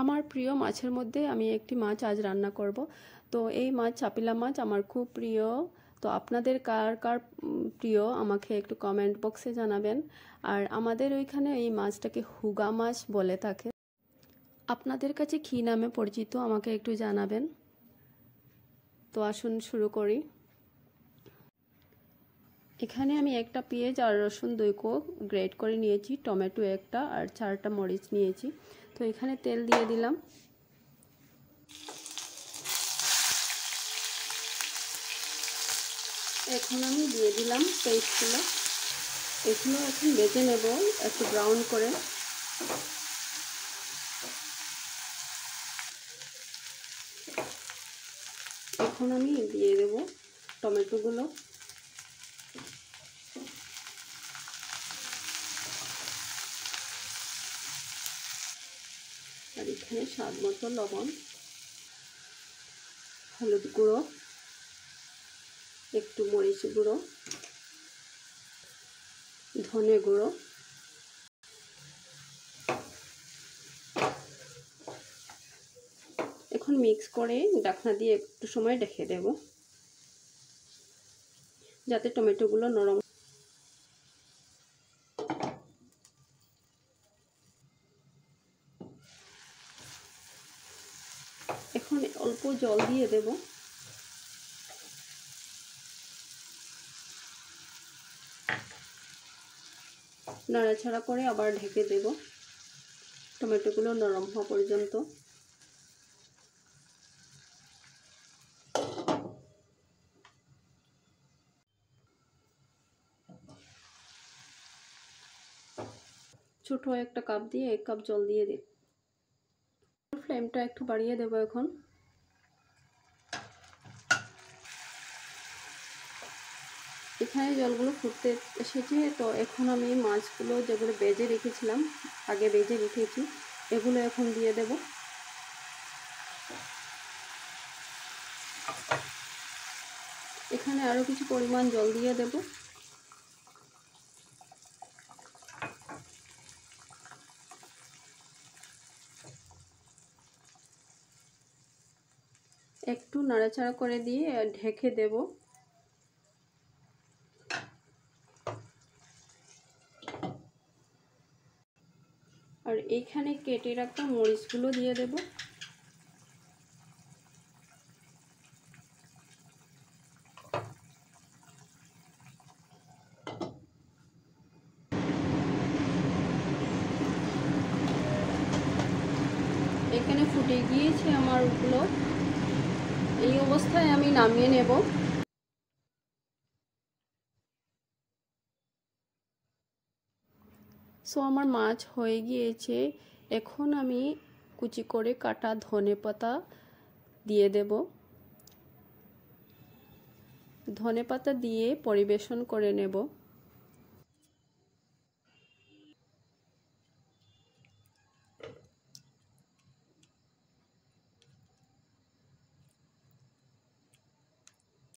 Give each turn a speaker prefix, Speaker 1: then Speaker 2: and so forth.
Speaker 1: আমার প্রিয় মাছের মধ্যে আমি একটি মাছ আজ রান্না করব। তো এই মাছ চাপিলা মাছ আমার খুব প্রিয়। তো আপনাদের কার কার প্রিয় আমাকে একটু কমেন্ট বক্সে জানাবেন। আর আমাদের ওইখানে এই মাছটাকে হুগা মাছ বলে থাকে। আপনাদের কাছে কী নামে পরিচিত আমাকে একটু জানাবেন। তো আসুন শুরু করি। এখানে আমি একটা পেঁয়াজ আর রসুন 2 কোয়া গ্রেট করে নিয়েছি, টমেটো একটা আর 4টা মরিচ নিয়েছি। তো এখানে তেল দিয়ে দিলাম। এখন আমি দিয়ে দিলাম পেস্টগুলো। এগুলো এখন ভেজে নেব একটু ব্রাউন করে। এখন আমি দিয়ে দেব টমেটোগুলো। আর এখানে স্বাদ মতো লবণ, হলুদ গুঁড়ো, একটু মরিচ গুঁড়ো, ধনে গুঁড়ো, এখন মিক্স করে ঢাকনা দিয়ে একটু সময় রেখে দেব যাতে টমেটোগুলো নরম। এখন অল্প জল দিয়ে দেব। নাড়াচাড়া করে আবার ঢেকে দেব টমেটোগুলো নরম হওয়া পর্যন্ত। ছোট একটা কাপ দিয়ে 1 কাপ জল দিয়ে দিই। ফ্লেমটা একটু বাড়িয়ে দেব এখন। এখানে জলগুলো ফুটতে এসেছে। তো এখন আমি মাছগুলো যেগুলো ভেজে রেখেছিলাম, আগে ভেজে রেখেছি, এগুলো এখন দিয়ে দেব। এখানে আরও কিছু পরিমাণ জল দিয়ে দেব। একটু নাড়াচাড়া করে দিয়ে ঢেকে দেব। আর এইখানে কেটে রাখা মরিচগুলো দিয়ে দেব। এখানে ফুটে গিয়েছে আমার ওগুলো। এই অবস্থায় আমি নামিয়ে নেব। সো আমার মাছ হয়ে গিয়েছে। এখন আমি কুচি করে কাটা ধনেপাতা দিয়ে দেব। ধনেপাতা দিয়ে পরিবেশন করে নেব।